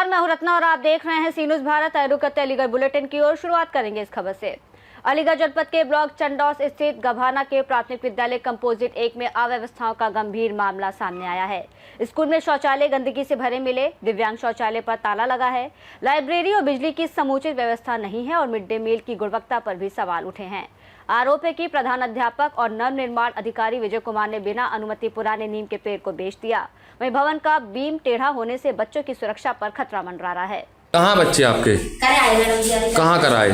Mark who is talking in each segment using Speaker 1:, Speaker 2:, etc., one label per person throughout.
Speaker 1: नमस्कार, मैं हूं रत्ना और आप देख रहे हैं सी न्यूज़ भारत। रुक करते अलीगढ़ बुलेटिन की ओर। शुरुआत करेंगे इस खबर से। अलीगढ़ जनपद के ब्लॉक चंडौस स्थित गभाना के प्राथमिक विद्यालय कंपोजिट 1 में अव्यवस्थाओं का गंभीर मामला सामने आया है। स्कूल में शौचालय गंदगी से भरे मिले, दिव्यांग शौचालय पर ताला लगा है, लाइब्रेरी और बिजली की समुचित व्यवस्था नहीं है और मिड डे मील की गुणवत्ता पर भी सवाल उठे हैं। आरोप है कि प्रधान अध्यापक और नव निर्माण अधिकारी विजय कुमार ने बिना अनुमति पुराने नीम के पेड़ को बेच दिया। वहीं भवन का बीम टेढ़ा होने से बच्चों की सुरक्षा पर खतरा मंडरा रहा है।
Speaker 2: कहाँ बच्चे आपके? कहाँ कराए?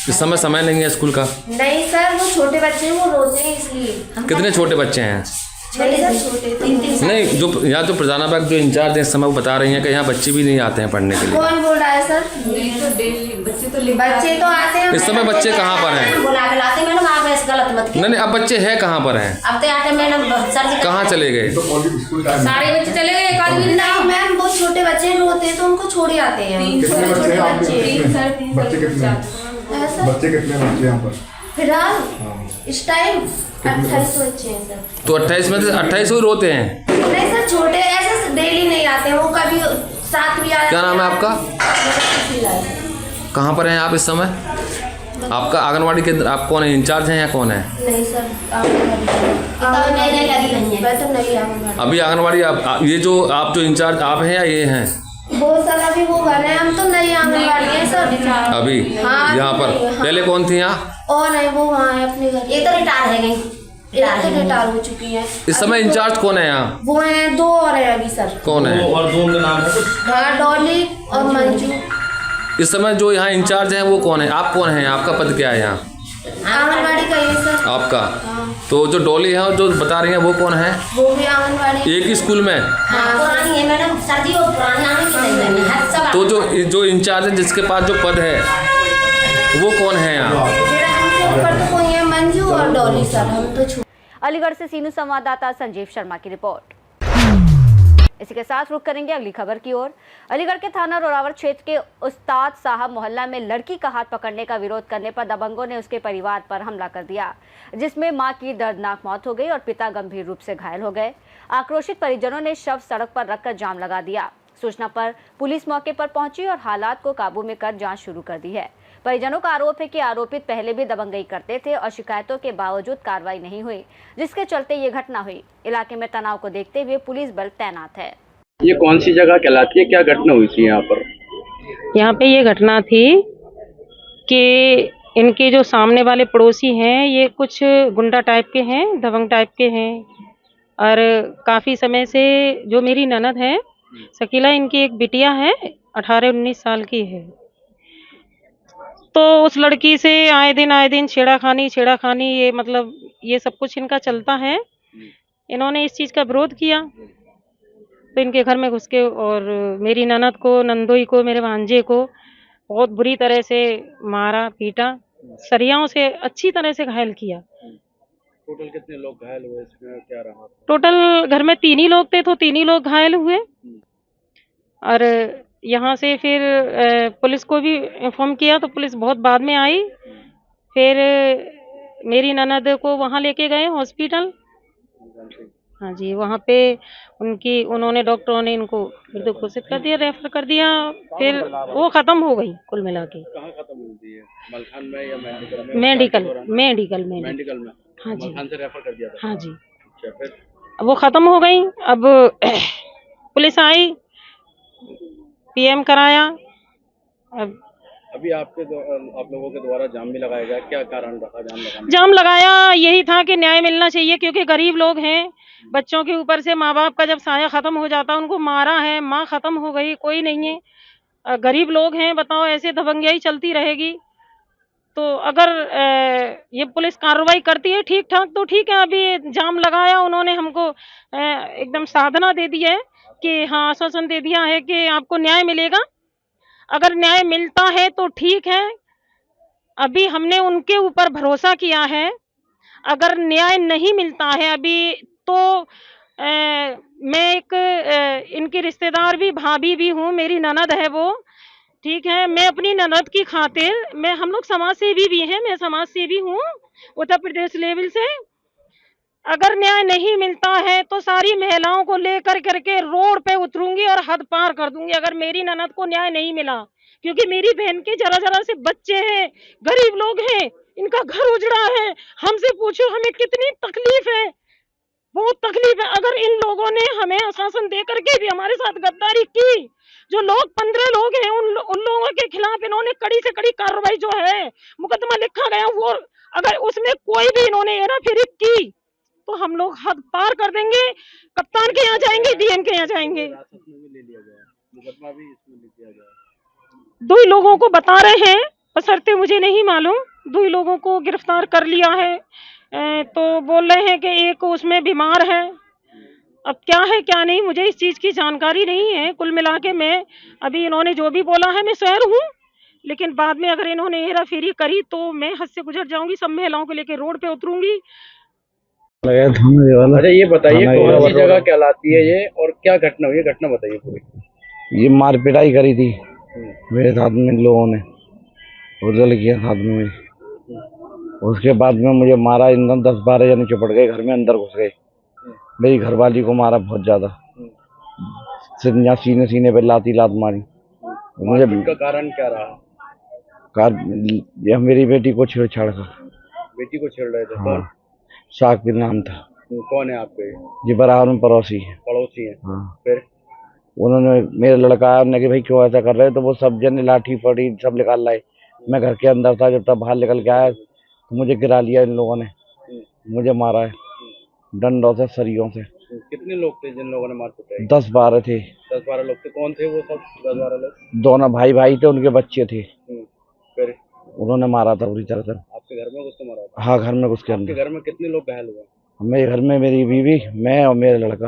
Speaker 2: इस समय नहीं है स्कूल का?
Speaker 3: नहीं सर, वो छोटे बच्चे हैं, वो रोते हैं इसलिए।
Speaker 2: कितने छोटे बच्चे हैं?
Speaker 3: छोटे
Speaker 2: नहीं, जो यहाँ तो प्रधानाध्यापक जो इंचार्ज हैं इस समय वो बता रही हैं कि यहाँ बच्चे भी नहीं आते हैं पढ़ने के लिए।
Speaker 3: कौन बोल रहा है सर? बच्चे तो आते हैं।
Speaker 2: इस समय बच्चे कहाँ पर हैं?
Speaker 4: बुला के लाते मैडम, आप ऐसे गलत मत कीजिए।
Speaker 2: नहीं, अब बच्चे हैं कहाँ पर हैं?
Speaker 4: अब तो आते मैडम सर जी
Speaker 2: कहाँ चले गए?
Speaker 4: सारे बच्चे चले गए, एक आदमी
Speaker 3: नहीं मैम, वो छोटे बच्चे रोते हैं तो उनको छोड़ आते हैं।
Speaker 5: बच्चे कितने बच्चे यहाँ पर
Speaker 3: फिलहाल इस टाइम 28 बच्चे हैं सर।
Speaker 2: तो 28 में से 28 ही रोते हैं?
Speaker 3: नहीं सर, छोटे ऐसे डेली नहीं आते हैं, वो कभी साथ भी आते हैं।
Speaker 2: क्या नाम है आपका? कहाँ पर हैं आप इस समय? आपका आंगनवाड़ी केंद्र, आप कौन है? इंचार्ज हैं या कौन है?
Speaker 3: नहीं सर,
Speaker 2: अभी आंगनवाड़ी ये जो आप जो इंचार्ज आप हैं या ये हैं?
Speaker 3: वो सर अभी वो बने हैं, हम तो नई आंगनवाड़ी है सर
Speaker 2: अभी
Speaker 3: हाँ,
Speaker 2: यहाँ पर
Speaker 3: हाँ।
Speaker 2: पहले कौन थी यहाँ?
Speaker 3: और है वो वहाँ है अपने घर।
Speaker 4: ये तो रिटायर है गई,
Speaker 3: रिटायर हो चुकी है।
Speaker 2: इस समय इंचार्ज कौन है यहाँ?
Speaker 3: वो है, दो और है अभी सर।
Speaker 2: कौन है?
Speaker 6: और दो उनके नाम है?
Speaker 3: हाँ, डॉली और मंजू।
Speaker 2: इस समय जो यहाँ इंचार्ज हैं वो कौन है? आप कौन हैं? आपका पद क्या है यहाँ?
Speaker 3: आंगनवाड़ी का है सर।
Speaker 2: आपका?
Speaker 3: हाँ।
Speaker 2: तो जो डॉली है और जो बता रही हैं वो कौन है?
Speaker 3: वो भी आंगनवाड़ी।
Speaker 2: एक ही स्कूल में?
Speaker 4: हाँ पुरानी है मैडम, सर जी वो पुरानी आने की नहीं है सब।
Speaker 2: तो जो इंचार्ज है जिसके पास जो पद है वो कौन है यहाँ?
Speaker 3: ऊपर तो कोई है, मंजू और डॉली सर, हम तो
Speaker 1: अलीगढ़ से सीनू संवाददाता संजीव शर्मा की रिपोर्ट। इसी के साथ रुक करेंगे अगली खबर की ओर। अलीगढ़ के थाना रोरावर क्षेत्र के उस्ताद साहब मोहल्ला में लड़की का हाथ पकड़ने का विरोध करने पर दबंगों ने उसके परिवार पर हमला कर दिया, जिसमें मां की दर्दनाक मौत हो गई और पिता गंभीर रूप से घायल हो गए। आक्रोशित परिजनों ने शव सड़क पर रखकर जाम लगा दिया। सूचना पर पुलिस मौके पर पहुंची और हालात को काबू में कर जांच शुरू कर दी है। परिजनों का आरोप है कि आरोपित पहले भी दबंगई करते थे और शिकायतों के बावजूद कार्रवाई नहीं हुई, जिसके चलते ये घटना हुई। इलाके में तनाव को देखते हुए पुलिस बल तैनात है।
Speaker 6: ये कौन सी जगह कहलाती है? क्या घटना हुई थी यहाँ पर?
Speaker 7: यहाँ पे ये घटना थी कि इनके जो सामने वाले पड़ोसी हैं ये कुछ गुंडा टाइप के हैं, दबंग टाइप के हैं और काफ़ी समय से जो मेरी ननद है शकीला, इनकी एक बिटिया है 18-19 साल की है, तो उस लड़की से आए दिन छेड़ाखानी ये मतलब ये सब कुछ इनका चलता है। इन्होंने इस चीज़ का विरोध किया तो इनके घर में घुस के और मेरी ननद को, नंदोई को, मेरे भांजे को बहुत बुरी तरह से मारा पीटा, सरियाओं से अच्छी तरह से घायल किया।
Speaker 6: टोटल कितने लोग घायल हुए? इसमें क्या रहा?
Speaker 7: टोटल घर में 3 ही लोग थे तो 3 ही लोग घायल हुए। और यहाँ से फिर पुलिस को भी इन्फॉर्म किया तो पुलिस बहुत बाद में आई। फिर मेरी ननद को वहाँ लेके गए हॉस्पिटल। हाँ जी, वहाँ पे उन्होंने डॉक्टरों ने इनको मृत्यु घोषित कर दिया, रेफर कर दिया। फिर वो ख़त्म हो गई कुल मिला के।
Speaker 6: कहाँ खत्म हुई है? मलखान में या मेडिकल में?
Speaker 7: मेडिकल में। हाँ जी,
Speaker 6: मलखान से रेफर कर दिया था?
Speaker 7: हाँ जी।
Speaker 6: अच्छा, फिर
Speaker 7: वो ख़त्म हो गई। अब पुलिस आई, पीएम कराया। अब
Speaker 6: अभी आप लोगों के द्वारा जाम भी लगाया गया, क्या कारण रहा जाम लगाने?
Speaker 7: जाम लगाया यही था कि न्याय मिलना चाहिए, क्योंकि गरीब लोग हैं, बच्चों के ऊपर से माँ बाप का जब साया ख़त्म हो जाता, उनको मारा है, माँ ख़त्म हो गई, कोई नहीं है, गरीब लोग हैं, बताओ ऐसे दबंगियाई चलती रहेगी तो अगर ये पुलिस कार्रवाई करती है ठीक ठाक तो ठीक है। अभी जाम लगाया उन्होंने, हमको एकदम साधना दे दी है कि हाँ, आश्वासन दे दिया है कि आपको न्याय मिलेगा। अगर न्याय मिलता है तो ठीक है, अभी हमने उनके ऊपर भरोसा किया है। अगर न्याय नहीं मिलता है अभी तो मैं एक इनकी रिश्तेदार भी, भाभी भी हूँ, मेरी ननद है वो, ठीक है। मैं अपनी ननद की खातिर हम लोग समाज सेवी भी हैं, मैं समाज सेवी हूँ उत्तर प्रदेश लेवल से, अगर न्याय नहीं मिलता है तो सारी महिलाओं को लेकर करके रोड पे उतरूंगी और हद पार कर दूंगी अगर मेरी ननद को न्याय नहीं मिला, क्योंकि मेरी बहन के जरा जरा से बच्चे हैं, गरीब लोग हैं, इनका घर उजड़ा है। हमसे पूछो हमें कितनी तकलीफ है, बहुत तकलीफ है। अगर इन लोगों ने हमें आश्वासन दे करके भी हमारे साथ गद्दारी की, जो लोग 15 लोग हैं उन लोगों के खिलाफ इन्होंने कड़ी से कड़ी कार्रवाई जो है मुकदमा लिखा गया, वो अगर उसमें कोई भी इन्होंने हेराफेरी की तो हम लोग हद पार कर देंगे, कप्तान के यहाँ जाएंगे, डीएम के यहाँ जाएंगे।
Speaker 6: हिरासत में भी ले लिया गया, मुकदमा भी इसमें लिख दिया गया।
Speaker 7: 2 लोगों को बता रहे हैं, बशर्ते मुझे नहीं मालूम, 2 लोगों को गिरफ्तार कर लिया है। तो बोल रहे हैं कि एक उसमें बीमार है। अब क्या है क्या नहीं मुझे इस चीज की जानकारी नहीं है। कुल मिला के मैं अभी इन्होंने जो भी बोला है मैं स्वैर हूँ, लेकिन बाद में अगर इन्होंने हेरा फेरी करी तो मैं हद से गुजर जाऊंगी, सब महिलाओं को लेकर रोड पे उतरूंगी।
Speaker 6: अच्छा ये बताइए कौन सी जगह कहलाती है ये और क्या घटना हुई है, घटना बताइए पूरी।
Speaker 8: ये मार पिटाई करी थी मेरे साथ में लोगों ने और लड़कियां साथ में। उसके बाद में मुझे मारा, इन 10-12 जने चिपट गए, घर में अंदर घुस गए। मेरी घरवाली को मारा बहुत ज्यादा, सीने पे लात मारी मुझे।
Speaker 6: इसका कारण क्या रहा?
Speaker 8: ये मेरी बेटी को छेड़छाड़ कर।
Speaker 6: बेटी को छेड़ रहे थे?
Speaker 8: हाँ,
Speaker 6: कौन?
Speaker 8: शाकिर नाम था।
Speaker 6: कौन है आपके?
Speaker 8: जी बराबर में पड़ोसी है।
Speaker 6: पड़ोसी है?
Speaker 8: हाँ।
Speaker 6: फिर
Speaker 8: उन्होंने मेरा लड़का आया, उन्होंने कि भाई क्यों ऐसा कर रहे हैं, तो वो सब जन लाठी पड़ी सब निकाल लाए। मैं घर के अंदर था, जब तक बाहर निकल के आया तो मुझे गिरा लिया इन लोगों ने, मुझे मारा है डंडों से, सरियों से।
Speaker 6: कितने लोग थे जिन लोगों ने मार पिटाई?
Speaker 8: 10-12 थे।
Speaker 6: 10-12 लोग थे। कौन थे वो सब 10-12 लोग?
Speaker 8: दोनों भाई थे, उनके बच्चे थे।
Speaker 6: फिर
Speaker 8: उन्होंने मारा था पूरी तरह से।
Speaker 6: आपके घर में उसको मारा था?
Speaker 8: हाँ, घर में घुस के
Speaker 6: आपके
Speaker 8: अंदर।
Speaker 6: घर में कितने लोग घायल हुए?
Speaker 8: मेरे घर में मेरी बीवी, मैं और मेरा लड़का,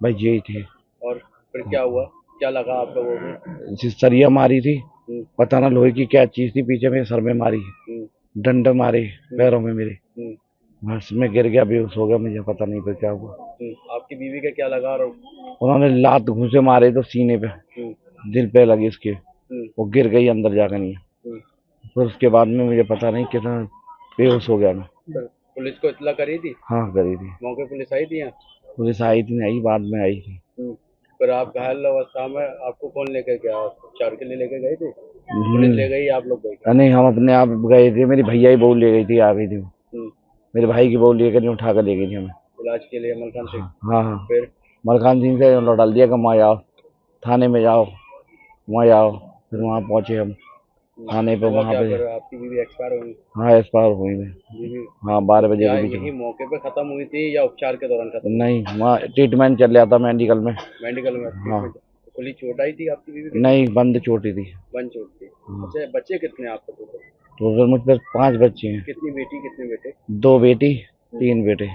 Speaker 8: भाई यही थे।
Speaker 6: और फिर क्या हुआ, क्या लगा आप लोगों को?
Speaker 8: सरिया मारी थी, पता ना लोहे की क्या चीज थी, पीछे मेरे सर में मारी, डंडे मारे पैरों में मेरे, बस मैं गिर गया, बेहोश हो गया, मुझे पता नहीं फिर क्या हुआ।
Speaker 6: आपकी बीवी का क्या लगा? और
Speaker 8: उन्होंने लात घुसे मारे तो सीने पे, दिल पे लगी उसके, वो गिर गई अंदर जाकर नहीं। फिर उसके बाद में मुझे पता नहीं कितना बेहोश हो गया मैं।
Speaker 6: पुलिस को इत्तला करी थी?
Speaker 8: हाँ करी थी।
Speaker 6: मौके पुलिस आई थी यहाँ?
Speaker 8: पुलिस आई थी नहीं, बाद में आई थी।
Speaker 6: फिर आप घायल अवस्था में आपको कौन लेकर गया? उपचार के लिए लेकर गए थे? पुलिस ले गई, आप लोग गए?
Speaker 8: नहीं, हम अपने आप गए थे, मेरी भैया ही बहू ले गई थी, आ गई थी। मेरे भाई की बहू लेकर नहीं, उठा कर ले गई थी हमें
Speaker 6: इलाज के लिए मलखान सिंह?
Speaker 8: हाँ।
Speaker 6: फिर
Speaker 8: मलखान सिंह से लौटा दिया कि वहाँ जाओ, थाने में जाओ, वहाँ जाओ। फिर वहाँ पहुँचे हम थाने पे, वहाँ पे।
Speaker 6: आपकी बीवी एक्सपायर हुई?
Speaker 8: हाँ, एक्सपायर हुई मैं। हाँ, 12 बजे के बीच
Speaker 6: यही मौके पे खत्म हुई थी या उपचार के दौरान खत्म?
Speaker 8: नहीं, वहाँ ट्रीटमेंट चल रहा था मेडिकल में।
Speaker 6: मेडिकल में?
Speaker 8: हाँ।
Speaker 6: खुली चोट आई थी आपकी बीवी?
Speaker 8: नहीं, बंद चोटी थी।
Speaker 6: बंद चोट थी। अच्छा, बच्चे कितने आपके?
Speaker 8: टोटल मुझ पर 5 बच्चे हैं।
Speaker 6: कितनी बेटी कितने बेटे?
Speaker 8: 2 बेटी 3 बेटे।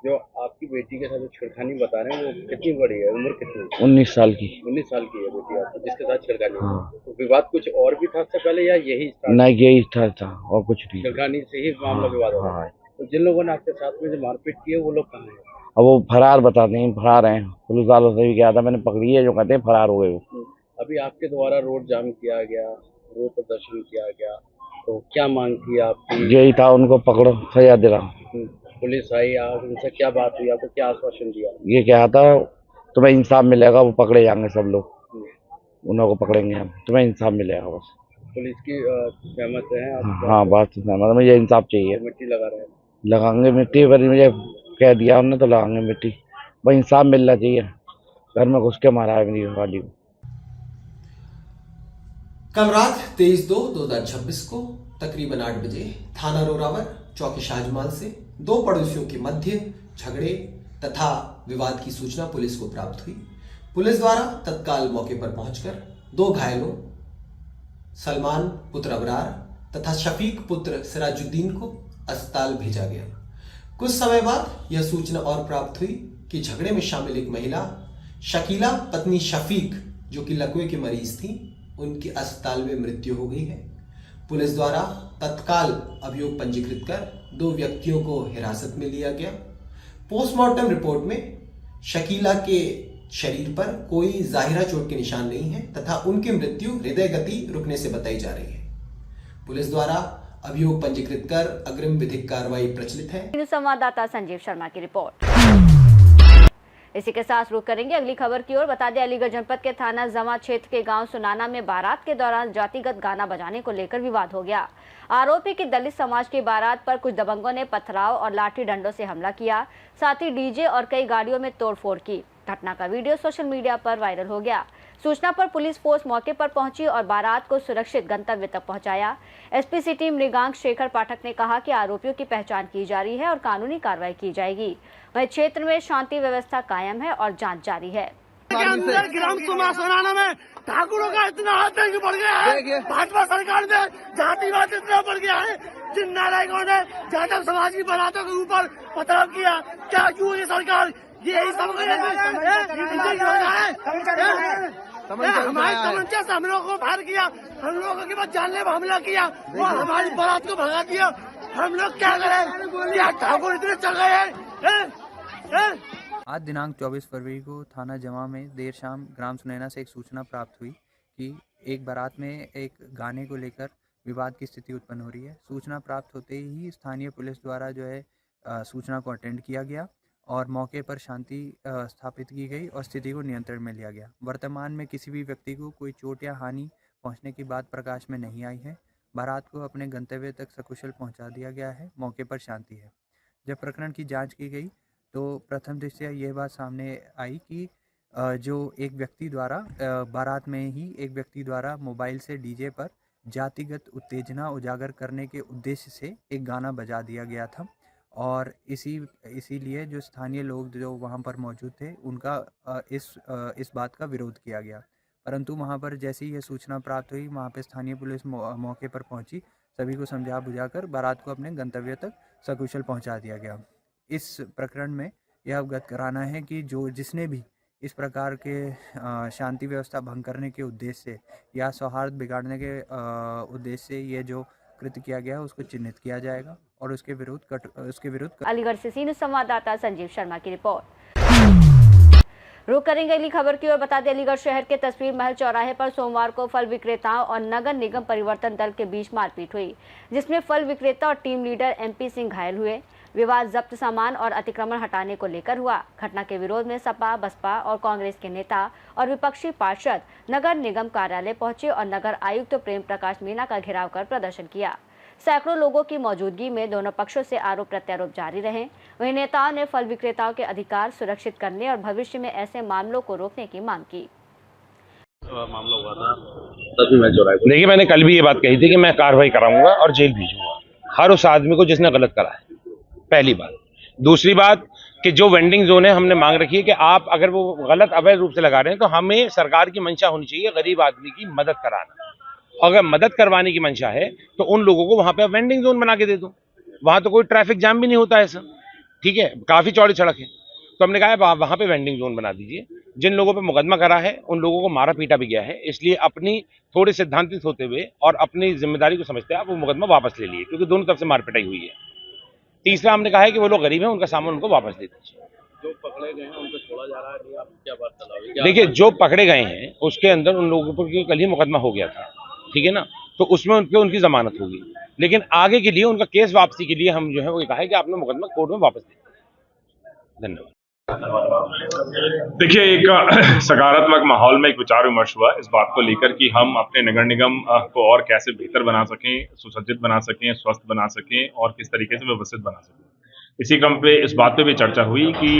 Speaker 6: जो आपकी बेटी के साथ छेड़खानी बता रहे हैं वो कितनी बड़ी है, उम्र कितनी?
Speaker 8: 19 साल की।
Speaker 6: 19 साल की है बेटी आपकी जिसके साथ छेड़खानी?
Speaker 8: हाँ।
Speaker 6: तो विवाद कुछ और भी था इससे पहले या यही
Speaker 8: नहीं, यही था और कुछ नहीं।
Speaker 6: छेड़खानी से ही मामला विवाद हुआ?
Speaker 8: हाँ।
Speaker 6: तो जिन लोगों ने आपके साथ में जो मारपीट की है वो लोग कहाँ हैं?
Speaker 8: अब वो फरार बताते हैं, फरार हैं। पुलिस वालों से भी कहा था मैंने, पकड़ी है, जो कहते हैं फरार हो गए वो।
Speaker 6: अभी आपके द्वारा रोड जाम किया गया, रोड प्रदर्शन किया गया, तो क्या मांग थी आपकी?
Speaker 8: यही था, उनको पकड़ो, सजा दे रहा हूँ।
Speaker 6: पुलिस आई, आप उनसे क्या बात हुई, आपको क्या आश्वासन दिया?
Speaker 8: ये क्या था, तुम्हें इंसाफ मिलेगा, वो पकड़े जाएंगे सब लोग, उन लोगों को पकड़ेंगे हम, तुम्हें इंसाफ मिलेगा बस।
Speaker 6: पुलिस की सहमत है आप?
Speaker 8: हाँ, बात से सहमत, मुझे इंसाफ चाहिए।
Speaker 6: मिट्टी लगा रहे हैं?
Speaker 8: लगाएंगे मिट्टी, पर मुझे कह दिया उन्होंने तो लगाएंगे मिट्टी, भाई इंसाफ मिलना चाहिए। घर में घुस के मारा है मेरी घरवाली को।
Speaker 9: कल रात 23/2/2026 को तकरीबन 8 बजे थाना रोरावर चौकी शाहजमाल से 2 पड़ोसियों के मध्य झगड़े तथा विवाद की सूचना पुलिस को प्राप्त हुई। पुलिस द्वारा तत्काल मौके पर पहुंचकर 2 घायलों सलमान पुत्र अबरार तथा शफीक पुत्र सिराजुद्दीन को अस्पताल भेजा गया। कुछ समय बाद यह सूचना और प्राप्त हुई कि झगड़े में शामिल एक महिला शकीला पत्नी शफीक, जो कि लकवे की मरीज थी, उनकी अस्पताल में मृत्यु हो गई है। पुलिस द्वारा तत्काल अभियोग पंजीकृत कर 2 व्यक्तियों को हिरासत में लिया गया। पोस्टमार्टम रिपोर्ट में शकीला के शरीर पर कोई जाहिरा चोट के निशान नहीं है तथा उनकी मृत्यु हृदय गति रुकने से बताई जा रही है। पुलिस द्वारा अभियोग पंजीकृत कर अग्रिम विधिक कार्रवाई प्रचलित है।
Speaker 1: न्यूज़ संवाददाता संजीव शर्मा की रिपोर्ट। इसी के साथ रुक करेंगे अगली खबर की ओर। बता दें, अलीगढ़ जनपद के थाना जमा क्षेत्र के गांव सुनाना में बारात के दौरान जातिगत गाना बजाने को लेकर विवाद हो गया। आरोपी की दलित समाज की बारात पर कुछ दबंगों ने पथराव और लाठी डंडों से हमला किया, साथ ही डीजे और कई गाड़ियों में तोड़फोड़ की। घटना का वीडियो सोशल मीडिया पर वायरल हो गया। सूचना पर पुलिस फोर्स मौके पर पहुंची और बारात को सुरक्षित गंतव्य तक पहुंचाया। एसपी सिटी मृगांक शेखर पाठक ने कहा कि आरोपियों की पहचान की जा रही है और कानूनी कार्रवाई की जाएगी। वहीं क्षेत्र में शांति व्यवस्था कायम है और जांच जारी है।
Speaker 10: ग्राम सुनाना में ठाकुरों का इतना आतंक बढ़ गया है, भाजपा सरकार में जातिवाद इतना बढ़ गया है, जिन नालायकों ने जाटव समाज की बारातों के ऊपर पथराव किया। क्या क्यों ये सरकार यही सब हमारी तमंचा से हम लोगों को फायर किया, हम लोगों के बाद जानलेवा हमला किया और हमारी बारात को भगा दिया। हम लोग क्या करें? क्या ठाकुर इतने चल गए हैं?
Speaker 11: आज दिनांक 24 फरवरी को थाना जमा में देर शाम ग्राम सुनैना से एक सूचना प्राप्त हुई कि एक बारात में एक गाने को लेकर विवाद की स्थिति उत्पन्न हो रही है। सूचना प्राप्त होते ही स्थानीय पुलिस द्वारा जो है सूचना को अटेंड किया गया और मौके पर शांति स्थापित की गई और स्थिति को नियंत्रण में लिया गया। वर्तमान में किसी भी व्यक्ति को कोई चोट या हानि पहुंचने की बात प्रकाश में नहीं आई है। बारात को अपने गंतव्य तक सकुशल पहुंचा दिया गया है। मौके पर शांति है। जब प्रकरण की जांच की गई तो प्रथम दृष्टया यह बात सामने आई कि जो एक व्यक्ति द्वारा बारात में ही एक व्यक्ति द्वारा मोबाइल से डीजे पर जातिगत उत्तेजना उजागर करने के उद्देश्य से एक गाना बजा दिया गया था और इसीलिए जो स्थानीय लोग जो वहाँ पर मौजूद थे उनका इस बात का विरोध किया गया। परंतु वहाँ पर जैसे ही यह सूचना प्राप्त हुई, वहाँ पर स्थानीय पुलिस मौके पर पहुँची, सभी को समझा बुझाकर बारात को अपने गंतव्य तक सकुशल पहुँचा दिया गया। इस प्रकरण में यह अवगत कराना है कि जिसने भी इस प्रकार के शांति व्यवस्था भंग करने के उद्देश्य से या सौहार्द बिगाड़ने के उद्देश्य से ये जो कृत्य किया गया है उसको चिन्हित किया जाएगा और उसके विरुद्ध
Speaker 1: अलीगढ़ से सी न्यूज़ संवाददाता संजीव शर्मा की रिपोर्ट। रुक करेंगे अगली खबर की ओर। बता दें, अलीगढ़ शहर के तस्वीर महल चौराहे पर सोमवार को फल विक्रेताओं और नगर निगम परिवर्तन दल के बीच मारपीट हुई, जिसमें फल विक्रेता और टीम लीडर MP सिंह घायल हुए। विवाद जब्त सामान और अतिक्रमण हटाने को लेकर हुआ। घटना के विरोध में सपा, बसपा और कांग्रेस के नेता और विपक्षी पार्षद नगर निगम कार्यालय पहुंचे और नगर आयुक्त प्रेम प्रकाश मीणा का घेराव कर प्रदर्शन किया। सैकड़ों लोगों की मौजूदगी में दोनों पक्षों से आरोप प्रत्यारोप जारी रहे। वहीं नेताओं ने फल विक्रेताओं के अधिकार सुरक्षित करने और भविष्य में ऐसे मामलों को रोकने की मांग की।
Speaker 6: मामला हुआ था
Speaker 12: देखिए, मैंने कल भी ये बात कही थी कि मैं कार्रवाई कराऊंगा और जेल भेजूंगा हर उस आदमी को जिसने गलत करा है। पहली बात। दूसरी बात कि जो वेंडिंग जोन है, हमने मांग रखी है कि आप अगर वो गलत अवैध रूप से लगा रहे हैं तो हमें सरकार की मंशा होनी चाहिए गरीब आदमी की मदद कराना। अगर मदद करवाने की मंशा है तो उन लोगों को वहां पे वेंडिंग जोन बना के दे दो। वहां तो कोई ट्रैफिक जाम भी नहीं होता ऐसा, ठीक है, काफी चौड़ी सड़क है। तो हमने कहा है वहां पे वेंडिंग जोन बना दीजिए। जिन लोगों पे मुकदमा करा है उन लोगों को मारा पीटा भी गया है, इसलिए अपनी थोड़ी सिद्धांतित होते हुए और अपनी जिम्मेदारी को समझते हुए आप वो मुकदमा वापस ले लिए, क्योंकि दोनों तरफ से मार पिटाई हुई है। तीसरा, हमने कहा है कि वो लोग गरीब हैं, उनका सामान उनको वापस दे दीजिए।
Speaker 6: जो पकड़े गए हैं उनको छोड़ा जा रहा है, नहीं आप क्या बात चलाओगे?
Speaker 12: देखिए, जो पकड़े गए हैं उसके अंदर उन लोगों पर कल ही मुकदमा हो गया था, ठीक है ना, तो उसमें उनकी जमानत होगी। लेकिन आगे के लिए उनका केस वापसी के लिए हम जो है वो कहा है कि आपने मुकदमा कोर्ट में वापस दे। धन्यवाद।
Speaker 13: देखिए, एक सकारात्मक माहौल में एक विचार विमर्श हुआ इस बात को लेकर कि हम अपने नगर निगम को और कैसे बेहतर बना सकें, सुसज्जित बना सकें, स्वस्थ बना सकें और किस तरीके से व्यवस्थित बना सकें। इसी क्रम पे इस बात पे भी चर्चा हुई कि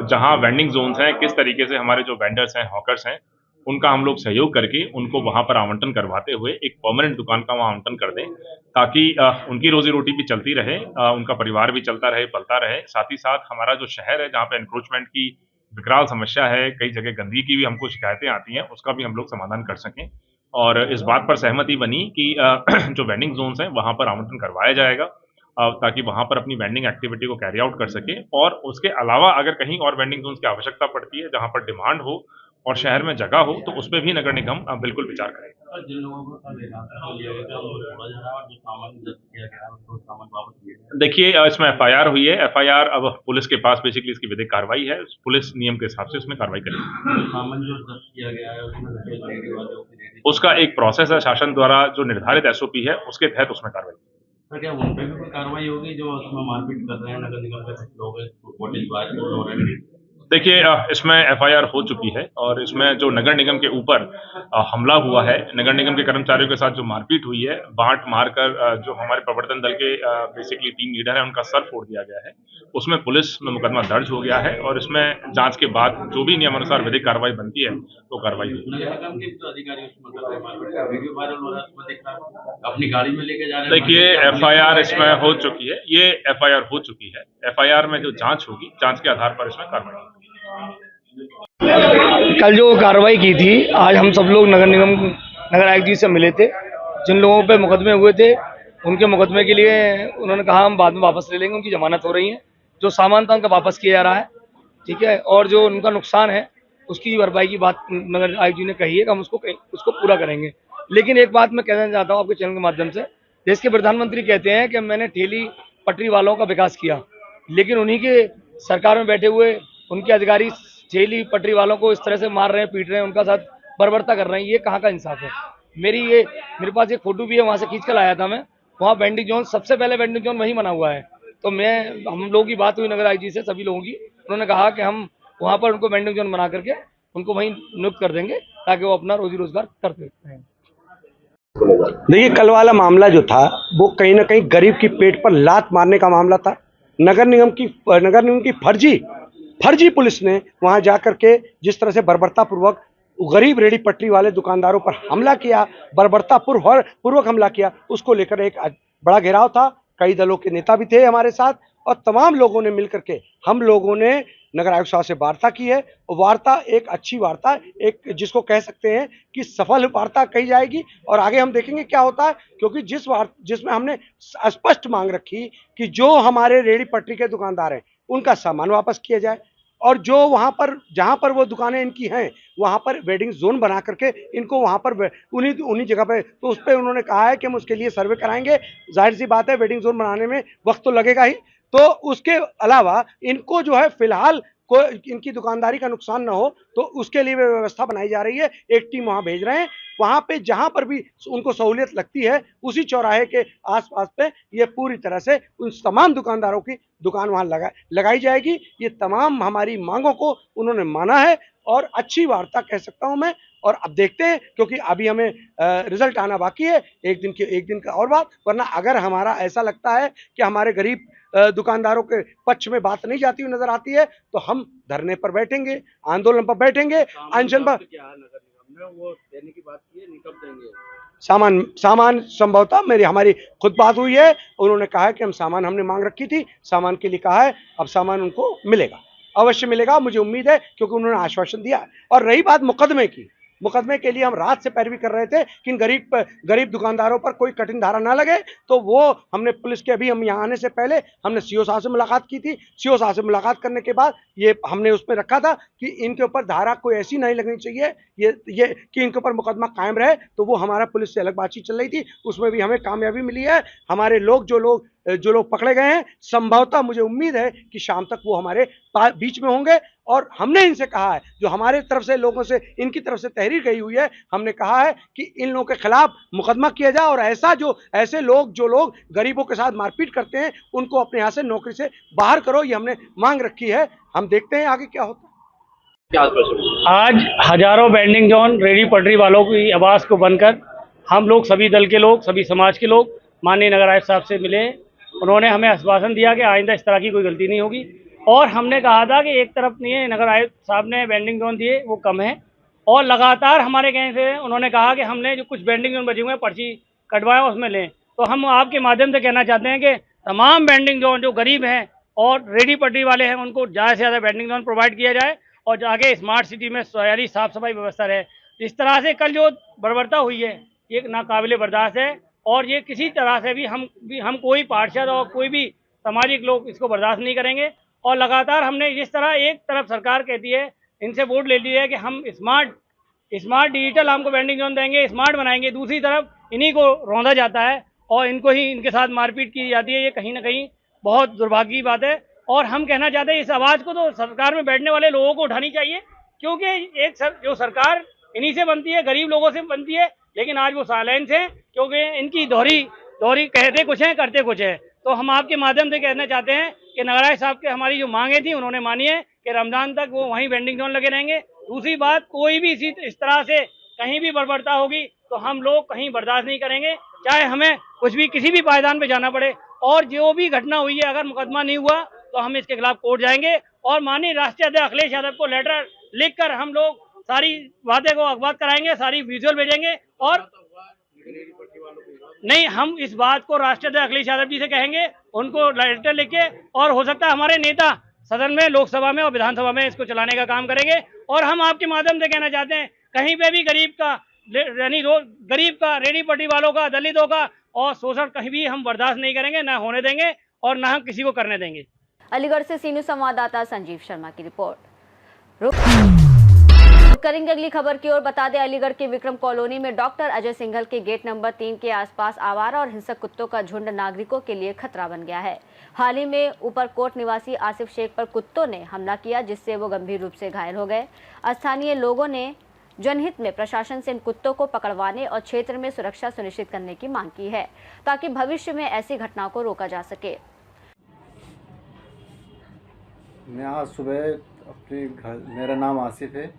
Speaker 13: जहां वेंडिंग जोन्स हैं, किस तरीके से हमारे जो वेंडर्स हैं, हॉकर्स हैं, उनका हम लोग सहयोग करके उनको वहां पर आवंटन करवाते हुए एक परमानेंट दुकान का वहां आवंटन कर दें, ताकि उनकी रोजी रोटी भी चलती रहे, उनका परिवार भी चलता रहे, पलता रहे। साथ ही साथ हमारा जो शहर है जहाँ पे एनक्रोचमेंट की विकराल समस्या है, कई जगह गंदगी की भी हमको शिकायतें आती हैं, उसका भी हम लोग समाधान कर सकें। और इस बात पर सहमति बनी कि जो वेंडिंग जोन्स हैं वहाँ पर आवंटन करवाया जाएगा, ताकि वहाँ पर अपनी वेंडिंग एक्टिविटी को कैरी आउट कर सके। और उसके अलावा अगर कहीं और वेंडिंग जोन्स की आवश्यकता पड़ती है जहाँ पर डिमांड हो और शहर में जगह हो, तो उसमें भी नगर निगम बिल्कुल विचार करेगा।
Speaker 6: जिन लोगों को
Speaker 13: देखिए, इसमें FIR हुई है। FIR अब पुलिस के पास बेसिकली इसकी विधिक कार्रवाई है, पुलिस नियम के हिसाब से उसमें कार्रवाई करेगी।
Speaker 6: सामान जो जब्त किया गया है
Speaker 13: उसका एक प्रोसेस है, शासन द्वारा जो निर्धारित SOP है उसके तहत उसमें कार्रवाई।
Speaker 6: तो क्या उन पर भी कोई कार्रवाई होगी जो उसमें मारपीट कर रहे हैं नगर निगम के लोग हो रहे हैं?
Speaker 13: देखिए, इसमें एफआईआर हो चुकी है और इसमें जो नगर निगम के ऊपर हमला हुआ है, नगर निगम के कर्मचारियों के साथ जो मारपीट हुई है, बाट मारकर जो हमारे प्रवर्तन दल के बेसिकली 3 लीडर हैं उनका सर फोड़ दिया गया है, उसमें पुलिस में मुकदमा दर्ज हो गया है और इसमें जांच के बाद जो भी नियमानुसार विधिक कार्रवाई बनती है वो कार्रवाई होगी।
Speaker 6: नगर निगम के तो अधिकारी उसमें कर रहे हैं, मारपीट का वीडियो वायरल हो रहा है, उसमें देख रहा हूं, अपनी गाड़ी में लेके जा रहे हैं।
Speaker 13: देखिए, एफआईआर इसमें हो चुकी है, ये एफआईआर हो चुकी है। एफआईआर में जो जांच होगी, जांच के आधार पर इसमें कार्रवाई होगी।
Speaker 10: कल जो कार्रवाई की थी, आज हम सब लोग नगर निगम नगर आयुक्त जी से मिले थे। जिन लोगों पे मुकदमे हुए थे उनके मुकदमे के लिए उन्होंने कहा हम बाद में वापस ले लेंगे, उनकी जमानत हो रही है, जो सामान था उनका वापस किया जा रहा है, ठीक है। और जो उनका नुकसान है उसकी भरपाई की बात नगर आयुक्त जी ने कही है कि हम उसको पूरा करेंगे। लेकिन एक बात मैं कहना चाहता हूँ आपके चैनल के माध्यम से, देश के प्रधानमंत्री कहते हैं कि मैंने ठेली पटरी वालों का विकास किया, लेकिन उन्हीं के सरकार में बैठे हुए उनके अधिकारी ठेली पटरी वालों को इस तरह से मार रहे हैं, पीट रहे हैं, उनका साथ बर्बरता कर रहे हैं। ये कहाँ का इंसाफ है? मेरे पास एक फोटो भी है, वहाँ से खींच कर लाया था मैं। वहाँ वेंडिंग जोन, सबसे पहले वेंडिंग जोन वहीं बना हुआ है। तो हम लोगों की बात हुई नगर आयुक्त जी से, सभी लोगों की, उन्होंने कहा कि हम वहाँ पर उनको वेंडिंग जोन बना करके उनको वहीं नियुक्त कर देंगे ताकि वो अपना रोजी रोजगार करते रहें।
Speaker 14: देखिए, कल वाला मामला जो था वो कहीं ना कहीं गरीब की पेट पर लात मारने का मामला था। नगर निगम की फर्जी पुलिस ने वहां जाकर के जिस तरह से बर्बरतापूर्वक गरीब रेडी पटरी वाले दुकानदारों पर हमला किया, बर्बरतापूर्वक हमला किया, उसको लेकर एक बड़ा घेराव था। कई दलों के नेता भी थे हमारे साथ और तमाम लोगों ने मिलकर के हम लोगों ने नगर आयुक्त साहब से वार्ता की है। वार्ता एक अच्छी वार्ता, एक जिसको कह सकते हैं कि सफल वार्ता कही जाएगी और आगे हम देखेंगे क्या होता है, क्योंकि जिसमें हमने स्पष्ट मांग रखी कि जो हमारे रेडी पटरी के दुकानदार हैं उनका सामान वापस किया जाए और जो वहाँ पर जहाँ पर वो दुकानें इनकी हैं वहाँ पर वेडिंग जोन बना करके इनको वहाँ पर उन्हीं जगह पे, तो उस पर उन्होंने कहा है कि हम उसके लिए सर्वे कराएंगे। जाहिर सी बात है वेडिंग जोन बनाने में वक्त तो लगेगा ही, तो उसके अलावा इनको जो है फिलहाल इनकी दुकानदारी का नुकसान ना हो तो उसके लिए व्यवस्था बनाई जा रही है। एक टीम वहाँ भेज रहे हैं, वहाँ पे जहाँ पर भी उनको सहूलियत लगती है उसी चौराहे के आसपास पे ये पूरी तरह से उन तमाम दुकानदारों की दुकान वहाँ लगाई जाएगी। ये तमाम हमारी मांगों को उन्होंने माना है और अच्छी वार्ता कह सकता हूँ मैं। और अब देखते हैं, क्योंकि अभी हमें रिजल्ट आना बाकी है, एक दिन का और बात, वरना अगर हमारा ऐसा लगता है कि हमारे गरीब दुकानदारों के पक्ष में बात नहीं जाती हुई नजर आती है तो हम धरने पर बैठेंगे, आंदोलन पर बैठेंगे, अनशन पर।
Speaker 6: वो देने की बात की है, कब देंगे
Speaker 14: सामान? संभवतः हमारी खुद बात हुई है, उन्होंने कहा है कि हम सामान हमने मांग रखी थी, सामान के लिए कहा है, अब सामान उनको मिलेगा, अवश्य मिलेगा, मुझे उम्मीद है, क्योंकि उन्होंने आश्वासन दिया। और रही बात मुकदमे की, मुकदमे के लिए हम रात से पैरवी कर रहे थे कि गरीब दुकानदारों पर कोई कठिन धारा ना लगे, तो वो हमने पुलिस के, अभी हम यहाँ आने से पहले हमने सीओ साहब से मुलाकात की थी। सीओ साहब से मुलाकात करने के बाद ये हमने उसमें रखा था कि इनके ऊपर धारा कोई ऐसी नहीं लगनी चाहिए, ये कि इनके ऊपर मुकदमा कायम रहे, तो वो हमारा पुलिस से अलग बातचीत चल रही थी, उसमें भी हमें कामयाबी मिली है। हमारे लोग जो लोग पकड़े गए हैं, संभवतः मुझे उम्मीद है कि शाम तक वो हमारे बीच में होंगे। और हमने इनसे कहा है, जो हमारे तरफ से लोगों से इनकी तरफ से तहरीर गई हुई है, हमने कहा है कि इन लोगों के खिलाफ मुकदमा किया जाए और ऐसे लोग जो लोग गरीबों के साथ मारपीट करते हैं उनको अपने यहाँ से नौकरी से बाहर करो, ये हमने मांग रखी है। हम देखते हैं आगे क्या होता है।
Speaker 10: आज हजारों वेंडिंग जोन रेडी पटरी वालों की आवाज़ को बनकर हम लोग, सभी दल के लोग, सभी समाज के लोग माननीय नगर आयुक्त साहब से मिले। उन्होंने हमें आश्वासन दिया कि आइंदा इस तरह की कोई गलती नहीं होगी। और हमने कहा था कि एक तरफ नहीं है, नगर आयुक्त साहब ने वेंडिंग जोन दिए वो कम है, और लगातार हमारे कहने से उन्होंने कहा कि हमने जो कुछ वेंडिंग जोन बचे हुए हैं पर्ची कटवाएं उसमें लें। तो हम आपके माध्यम से कहना चाहते हैं कि तमाम वेंडिंग जोन जो गरीब हैं और रेडी पटरी वाले हैं उनको ज़्यादा से ज़्यादा वेंडिंग जोन प्रोवाइड किया जाए और जाके स्मार्ट सिटी में यानी साफ़ सफाई व्यवस्था रहे। इस तरह से कल जो बर्बरता हुई है ये नाकाबिले बर्दाश्त है और ये किसी तरह से भी हम कोई पार्षद और कोई भी सामाजिक लोग इसको बर्दाश्त नहीं करेंगे। और लगातार हमने जिस तरह एक तरफ सरकार कहती है, इनसे वोट ले लिया है कि हम स्मार्ट डिजिटल हमको वेंडिंग जोन देंगे, स्मार्ट बनाएंगे, दूसरी तरफ इन्हीं को रौंदा जाता है और इनको ही इनके साथ मारपीट की जाती है। ये कहीं ना कहीं बहुत दुर्भाग्य की बात है और हम कहना चाहते हैं इस आवाज़ को तो सरकार में बैठने वाले लोगों को उठानी चाहिए, क्योंकि जो सरकार इन्हीं से बनती है, गरीब लोगों से बनती है, लेकिन आज वो साइलेंस है क्योंकि इनकी दोहरी
Speaker 15: टोरी कहते कुछ है करते कुछ है। तो हम आपके माध्यम से कहना चाहते हैं कि नगराज साहब के हमारी जो मांगे थी उन्होंने मानी है कि रमजान तक वो वहीं वेंडिंग जोन लगे रहेंगे। दूसरी बात, कोई भी इस तरह से कहीं भी बर्बरता होगी तो हम लोग कहीं बर्दाश्त नहीं करेंगे, चाहे हमें कुछ भी किसी भी पायदान पे जाना पड़े। और जो भी घटना हुई है, अगर मुकदमा नहीं हुआ तो हम इसके खिलाफ कोर्ट जाएंगे और माननीय राष्ट्रीय अध्यक्ष अखिलेश यादव को लेटर लिखकर हम लोग सारी बातें को अवगत कराएंगे, सारी विजुअल भेजेंगे। और नहीं, हम इस बात को राष्ट्रीय अध्यक्ष अखिलेश यादव जी से कहेंगे, उनको लेटर लिख के, और हो सकता है हमारे नेता सदन में, लोकसभा में और विधानसभा में इसको चलाने का काम करेंगे। और हम आपके माध्यम से कहना चाहते हैं, कहीं पे भी गरीब का, रेडी पट्टी वालों का, दलितों का और शोषण कहीं भी हम बर्दाश्त नहीं करेंगे, ना होने देंगे और ना हम किसी को करने देंगे।
Speaker 1: अलीगढ़ से सीनू संवाददाता संजीव शर्मा की रिपोर्ट। करेंगे अगली खबर की ओर। बता दें, अलीगढ़ के विक्रम कॉलोनी में डॉक्टर अजय सिंघल के गेट नंबर 3 के आसपास आवारा और हिंसक कुत्तों का झुंड नागरिकों के लिए खतरा बन गया है। हाल ही में ऊपरकोट निवासी आसिफ शेख पर कुत्तों ने हमला किया, जिससे वो गंभीर रूप से घायल हो गए। स्थानीय लोगों ने जनहित में प्रशासन से इन कुत्तों को पकड़वाने और क्षेत्र में सुरक्षा सुनिश्चित करने की मांग की है, ताकि भविष्य में ऐसी घटनाओं को रोका जा सके।
Speaker 5: मैं आज सुबह मेरा नाम आसिफ है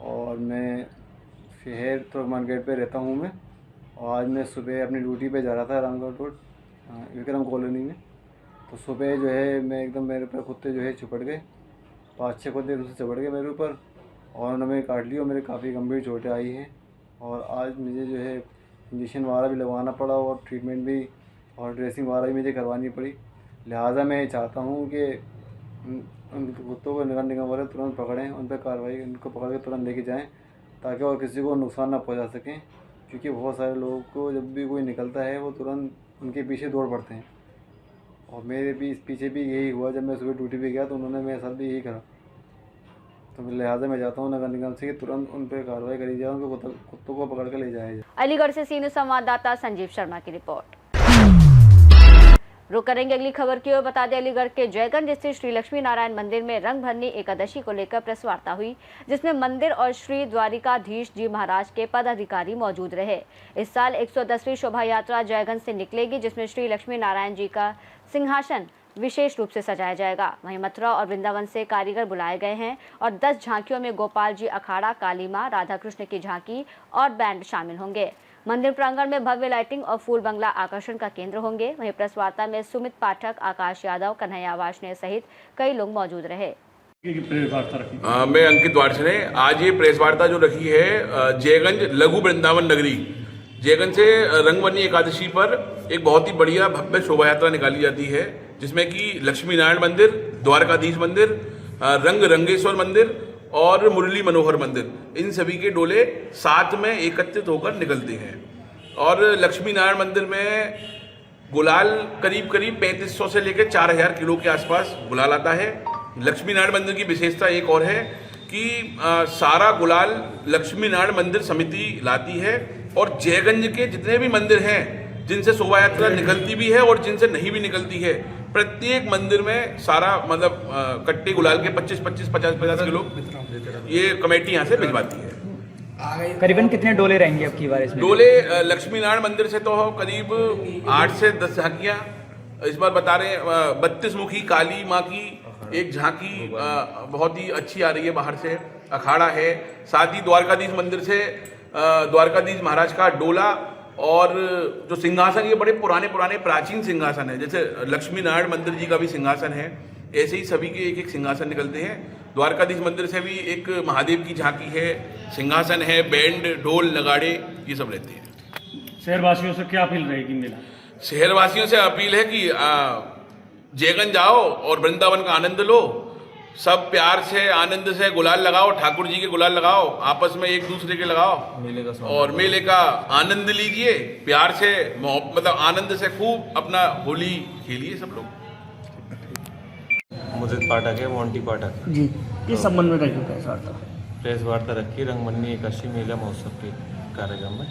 Speaker 5: और मैं शहर तुर्कमान गेट पे रहता हूँ मैं। और आज मैं सुबह अपनी ड्यूटी पे जा रहा था रामगढ़ रोड विक्रम कॉलोनी में। तो सुबह जो है मैं एकदम, मेरे ऊपर कुत्ते जो है चिपट गए, 5-6 कुत्ते दूसरे चिपट गए मेरे ऊपर और उन्होंने काट लिया। मेरे काफ़ी गंभीर चोटें आई हैं और आज मुझे जो है इंजेक्शन वगैरह भी लगवाना पड़ा और ट्रीटमेंट भी और ड्रेसिंग वगैरह भी मुझे करवानी पड़ी। लिहाजा मैं चाहता हूँ कि उन कुत्तों को नगर निगम वाले तुरंत पकड़ें, उन पर कार्रवाई, उनको पकड़ के तुरंत लेके जाएं, ताकि और किसी को नुकसान ना पहुंचा सकें। क्योंकि बहुत सारे लोगों को जब भी कोई निकलता है वो तुरंत उनके पीछे दौड़ पड़ते हैं और मेरे भी पीछे भी यही हुआ। जब मैं सुबह ड्यूटी पे गया तो उन्होंने मेरे साथ भी यही करा। तो लिहाजा मैं चाहता हूँ नगर निगम से कि तुरंत उन पर कार्रवाई करी जाए, उनको कुत्तों को पकड़ कर ले जाया जाए।
Speaker 1: अलीगढ़ से सीनियर संवाददाता संजीव शर्मा की रिपोर्ट। रुक करेंगे अगली खबर की ओर। बता दें, अलीगढ़ के जयगंज स्थित श्री लक्ष्मी नारायण मंदिर में रंग भरनी एकादशी को लेकर प्रेस वार्ता हुई, जिसमें मंदिर और श्री द्वारिकाधीश जी महाराज के पदाधिकारी मौजूद रहे। इस साल 110वीं शोभा यात्रा जयगंज से निकलेगी, जिसमें श्री लक्ष्मी नारायण जी का सिंहासन विशेष रूप से सजाया जाएगा। वहीं मथुरा और वृंदावन से कारीगर बुलाए गए हैं और 10 झांकियों में गोपाल जी अखाड़ा, काली मां, राधा कृष्ण की झांकी और बैंड शामिल होंगे। मंदिर प्रांगण में भव्य लाइटिंग और फूल बंगला आकर्षण का केंद्र होंगे। वहीं प्रेस वार्ता में सुमित पाठक, आकाश यादव, कन्हैया वार्ष्णेय सहित कई लोग मौजूद रहे।
Speaker 2: मैं अंकित वार्ष्णेय। आज ये प्रेस वार्ता जो रखी है जयगंज लघु वृंदावन नगरी, जयगंज से रंगभरनी एकादशी पर एक बहुत ही बढ़िया भव्य शोभा यात्रा निकाली जाती है, जिसमें कि लक्ष्मी नारायण मंदिर, द्वारकाधीश मंदिर, रंग रंगेश्वर मंदिर और मुरली मनोहर मंदिर, इन सभी के डोले साथ में एकत्रित होकर निकलते हैं। और लक्ष्मी नारायण मंदिर में गुलाल करीब 3500 से लेकर 4000 किलो के आसपास गुलाल आता है। लक्ष्मी नारायण मंदिर की विशेषता एक और है कि सारा गुलाल लक्ष्मी नारायण मंदिर समिति लाती है और जयगंज के जितने भी मंदिर हैं जिनसे शोभा यात्रा निकलती भी है और जिनसे नहीं भी निकलती है, प्रत्येक मंदिर में सारा मतलब कट्टे गुलाल के 25-25, 50-50 किलो ये कमेटी यहाँ से भिजवाती है।
Speaker 16: करीबन कितने डोले रहेंगे अब की बार इसमें?
Speaker 2: डोले लक्ष्मी नारायण मंदिर से तो करीब 8 से 10 झांकियाँ इस बार बता रहे हैं। 32 मुखी काली माँ की एक झांकी बहुत ही अच्छी आ रही है बाहर से, अखाड़ा है। साथ ही द्वारकाधीश मंदिर से द्वारकाधीश महाराज का डोला और जो सिंहासन, ये बड़े पुराने प्राचीन सिंहासन है। जैसे लक्ष्मी नारायण मंदिर जी का भी सिंहासन है, ऐसे ही सभी के एक एक सिंहासन निकलते हैं। द्वारकाधीश मंदिर से भी एक महादेव की झांकी है, सिंहासन है, बैंड, ढोल, नगाड़े, ये सब रहते हैं।
Speaker 15: शहरवासियों से क्या अपील रहेगी मेरा?
Speaker 2: शहरवासियों से अपील है कि जयगंज आओ और वृंदावन का आनंद लो, सब प्यार से आनंद से गुलाल लगाओ, ठाकुर जी के गुलाल लगाओ, आपस में एक दूसरे के लगाओ और मेले का आनंद लीजिए। प्यार से मतलब आनंद से खूब अपना होली खेलिए सब लोग।
Speaker 17: मुदित पाठक है, मोंटी पाठक
Speaker 16: जी। इस संबंध में रखी
Speaker 17: प्रेस वार्ता रखी रंगमंडी एकादशी मेला महोत्सव के कार्यक्रम में,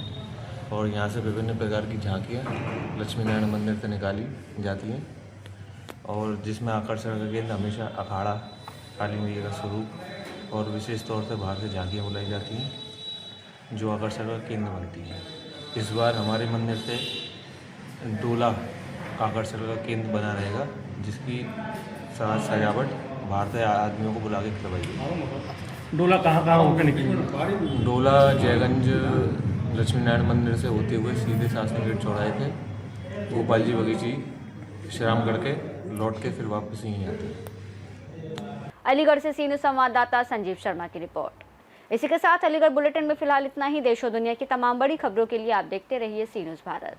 Speaker 17: और यहाँ से विभिन्न प्रकार की झांकियाँ लक्ष्मी नारायण मंदिर से निकाली जाती हैं और जिसमें आकर्षण का केंद्र हमेशा अखाड़ा, काली मैया का स्वरूप और विशेष तौर से बाहर से झांकियाँ बुलाई जाती हैं जो आकर्षण का केंद्र बनती है। इस बार हमारे मंदिर से डोला आकर्षण का केंद्र बना रहेगा, जिसकी साज सजावट भारतीय आदमियों को बुला के करवाई गई।
Speaker 16: डोला कहाँ होकर निकली?
Speaker 17: डोला जयगंज लक्ष्मी नारायण मंदिर से होते हुए सीधे शासनी गेट चौराहे पे गोपाल जी बगीची श्रीरामगढ़ के लौट के फिर वापस यहीं आते हैं।
Speaker 1: अलीगढ़ से सी न्यूज़ संवाददाता संजीव शर्मा की रिपोर्ट। इसी के साथ अलीगढ़ बुलेटिन में फिलहाल इतना ही। देश और दुनिया की तमाम बड़ी खबरों के लिए आप देखते रहिए सी न्यूज़ भारत।